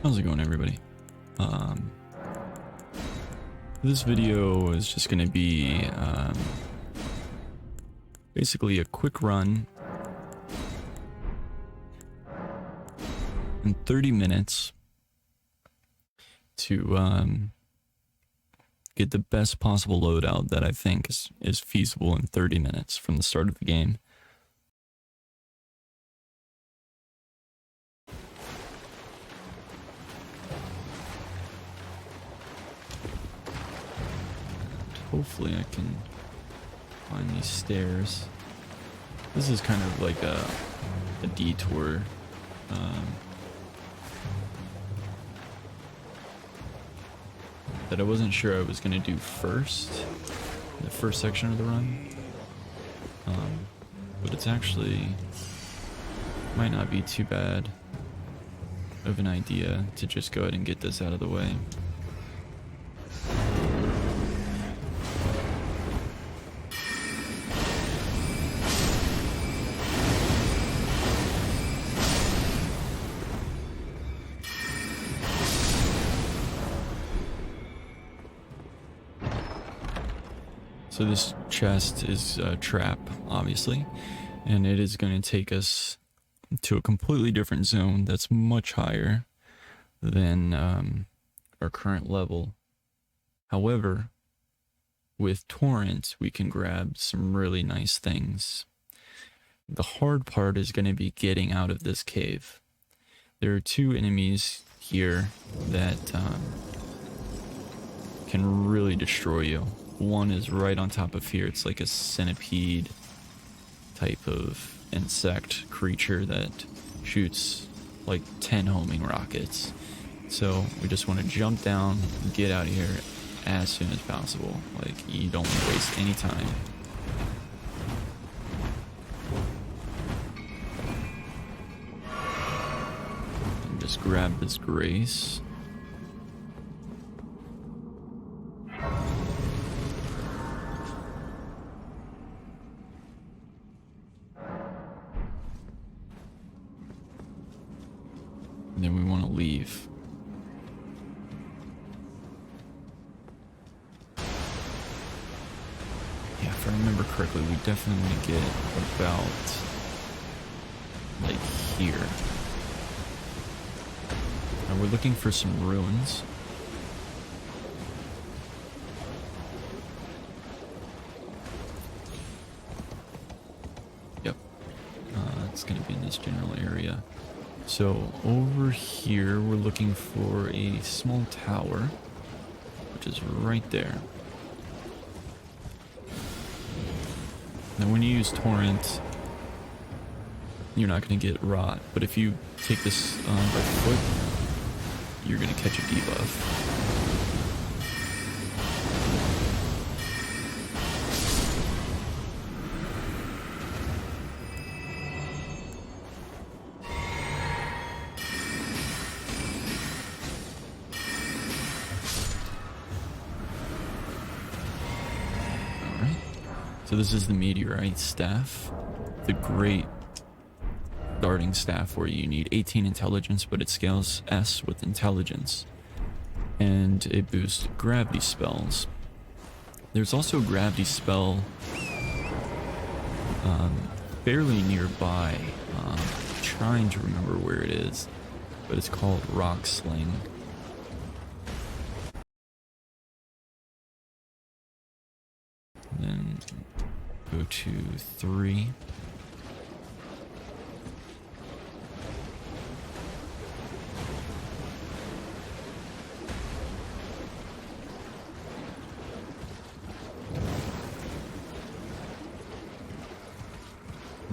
How's it going, everybody? This video is just going to be basically a quick run in 30 minutes to get the best possible loadout that I think is feasible in 30 minutes from the start of the game. Hopefully I can find these stairs. This is kind of like a detour. That I wasn't sure I was going to do first, the first section of the run. But it's actually, might not be too bad of an idea to just go ahead and get this out of the way. So this chest is a trap, obviously, and it is going to take us to a completely different zone that's much higher than our current level. However, with Torrent, we can grab some really nice things. The hard part is going to be getting out of this cave. There are two enemies here that can really destroy you. One is right on top of here. It's like a centipede type of insect creature that shoots like 10 homing rockets. So we just want to jump down and get out of here as soon as possible. Like, you don't want to waste any time. And just grab this grace. Then we want to leave. Yeah, if I remember correctly, we definitely want to get about like here. Now we're looking for some ruins. Yep, it's going to be in this general area. So over here, we're looking for a small tower, which is right there. Now when you use Torrent, you're not going to get rot, but if you take this by foot, you're going to catch a debuff. So this is the Meteorite staff, the great starting staff where you need 18 intelligence, but it scales S with intelligence, and it boosts gravity spells. There's also a gravity spell fairly nearby. I'm trying to remember where it is, but it's called SLING. Then go to 3.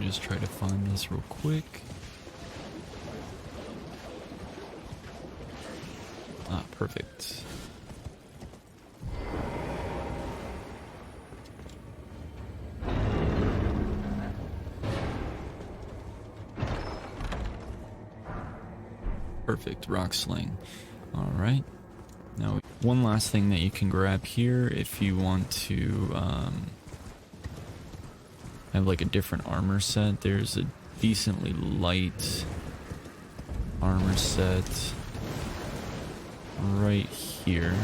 Just try to find this real quick. Ah, perfect. Perfect, rock sling. All right. Now, one last thing that you can grab here if you want to have like a different armor set. There's a decently light armor set right here.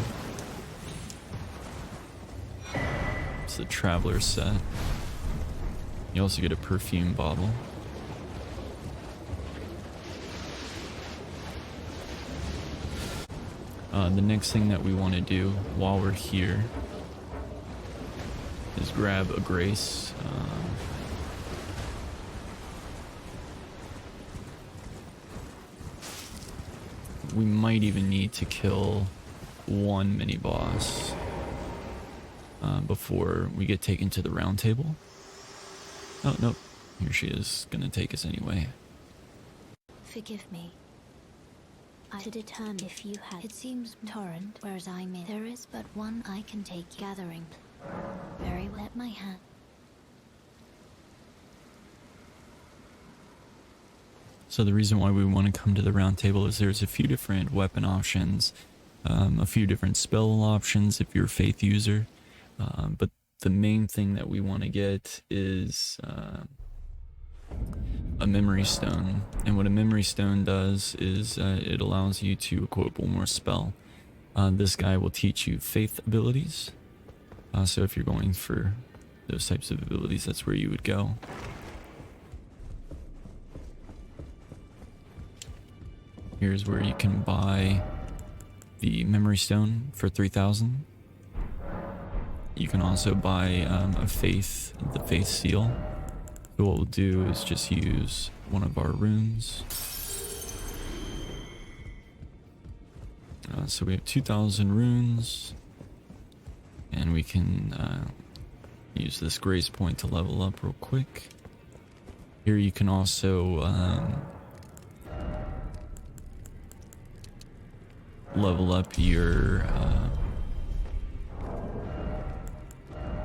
It's the Traveler's set. You also get a perfume bottle. The next thing that we want to do while we're here is grab a grace. We might even need to kill one mini boss before we get taken to the round table. Oh, nope. Here she is, gonna take us anyway. Forgive me. To determine if you had. It seems torrent, whereas I'm in. There is but one I can take. Gathering. Very well. Let my hand. So the reason why we want to come to the round table is there's a few different weapon options, a few different spell options if you're a faith user, but the main thing that we want to get is a memory stone. And what a memory stone does is it allows you to equip one more spell. This guy will teach you faith abilities, so if you're going for those types of abilities, that's where you would go. Here's where you can buy the memory stone for 3,000. You can also buy the faith seal. So what we'll do is just use one of our runes. So we have 2,000 runes, and we can use this grace point to level up real quick. Here you can also level up your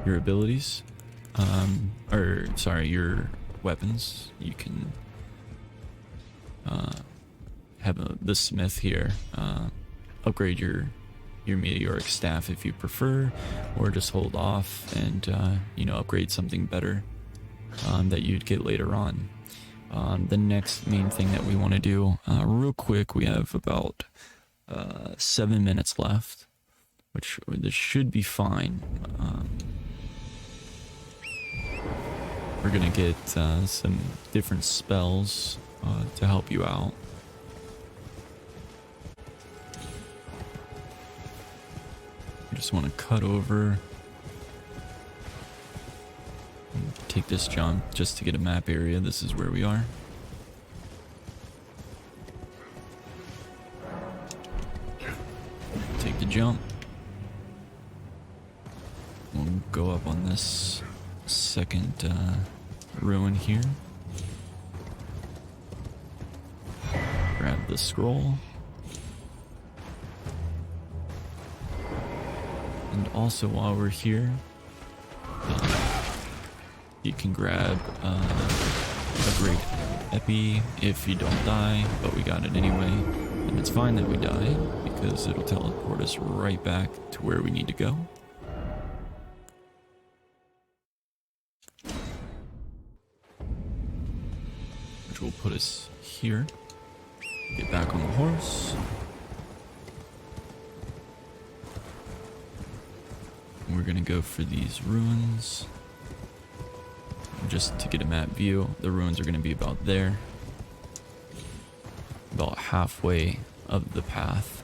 abilities, or sorry, your weapons. You can have the smith here upgrade your meteoric staff if you prefer, or just hold off and you know, upgrade something better that you'd get later on. The next main thing that we want to do real quick, we have about 7 minutes left, which this should be fine. We're gonna get some different spells to help you out. You just want to cut over and take this jump just to get a map area. This is where we are. Take the jump. We'll go up on this second ruin here. Grab the scroll. And also while we're here, you can grab a great epi if you don't die, but we got it anyway. And it's fine that we die, because it'll teleport us right back to where we need to go. Which will put us here. Get back on the horse. And we're gonna go for these ruins. Just to get a map view, the ruins are gonna be about there. About halfway of the path.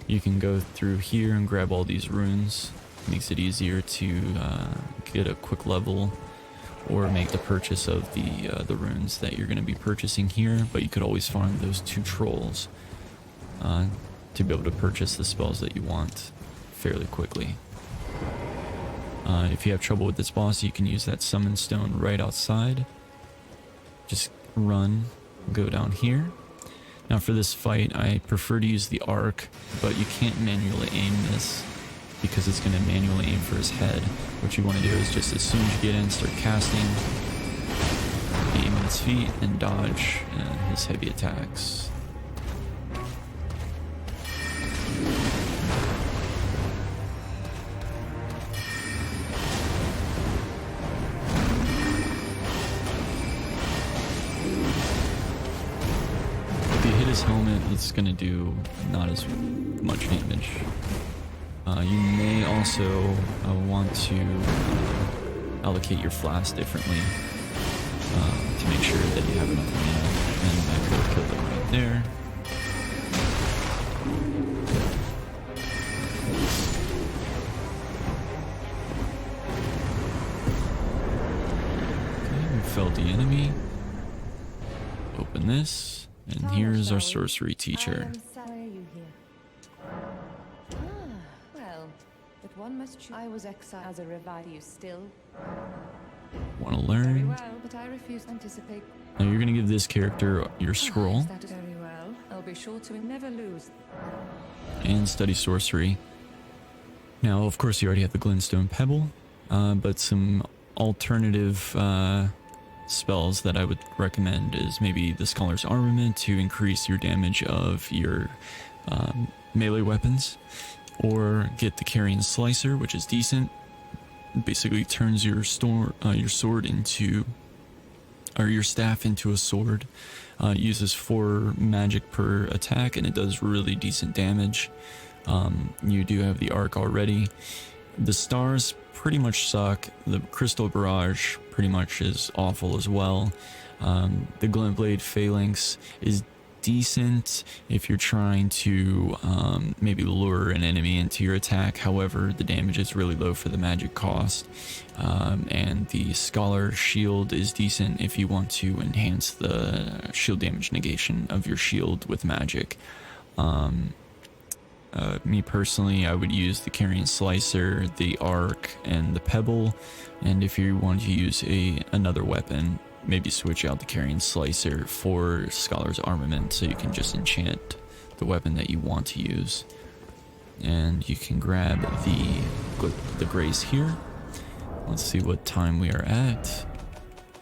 You can go through here and grab all these runes. Makes it easier to get a quick level, or make the purchase of the runes that you're going to be purchasing here. But you could always farm those 2 trolls to be able to purchase the spells that you want fairly quickly. If you have trouble with this boss, you can use that summon stone right outside. Just run, go down here. Now for this fight, I prefer to use the arc, but you can't manually aim this because it's going to manually aim for his head. What you want to do is just as soon as you get in, start casting, aim at his feet, and dodge his heavy attacks. His helmet, it's gonna do not as much damage. You may also want to allocate your flasks differently to make sure that you have enough mana, and that will kill them right there. Okay, we felled the enemy. Open this, and here's our sorcery teacher. But one must choose. I was exiled as a revive. You still Want to very learn? well, but I refuse to anticipate. Now you're gonna give this character your scroll That is very well. I'll be sure to never lose. and study sorcery. Now, of course, you already have the Glintstone Pebble, but some alternative spells that I would recommend is maybe the Scholar's Armament to increase your damage of your melee weapons, or get the Carrion Slicer, which is decent. Basically turns your sword into, or your staff into a sword. Uses 4 magic per attack, and it does really decent damage. You do have the arc already. The stars pretty much suck. The Crystal Barrage pretty much is awful as well. The Glintblade Phalanx is decent if you're trying to maybe lure an enemy into your attack. However, the damage is really low for the magic cost. And the Scholar Shield is decent if you want to enhance the shield damage negation of your shield with magic. Me personally, I would use the Carrion Slicer, the Arc, and the Pebble. And if you want to use another weapon, maybe switch out the Carrion Slicer for Scholar's Armament, so you can just enchant the weapon that you want to use. And you can grab the Grace here. Let's see what time we are at.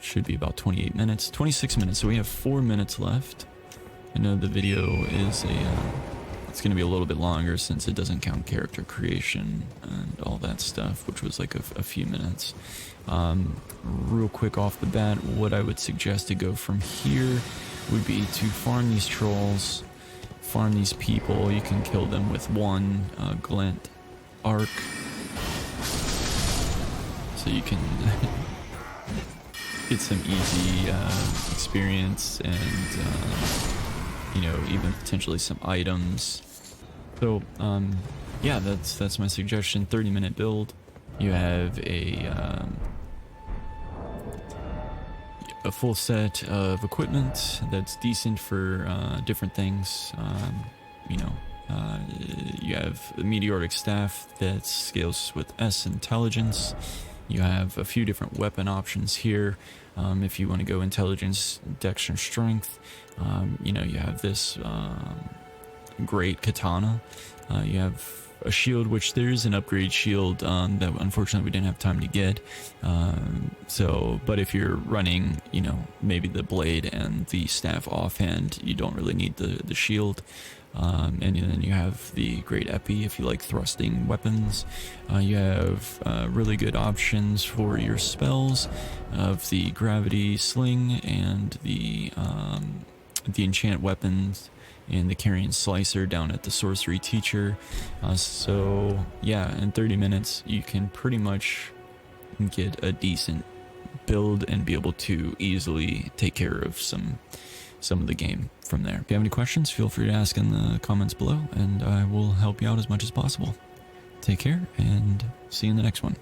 Should be about 28 minutes, 26 minutes. So we have 4 minutes left. I know the video is it's going to be a little bit longer since it doesn't count character creation and all that stuff, which was like a few minutes. Real quick off the bat, what I would suggest to go from here would be to farm these trolls, farm these people. You can kill them with 1 glint arc, so you can get some easy experience and even potentially some items. So yeah, that's my suggestion. 30-minute build. You have a full set of equipment that's decent for different things. You have a meteoric staff that scales with S intelligence. You have a few different weapon options here. If you want to go intelligence, dex, and strength, you have this great katana. You have a shield, which there is an upgrade shield that unfortunately we didn't have time to get. But if you're running, maybe the blade and the staff offhand, you don't really need the shield. And then you have the great epi if you like thrusting weapons. You have really good options for your spells of the gravity sling and the enchant weapons and the Carrion Slicer down at the sorcery teacher. So yeah, in 30 minutes you can pretty much get a decent build and be able to easily take care of some of the game from there. If you have any questions, feel free to ask in the comments below, and I will help you out as much as possible. Take care, and see you in the next one.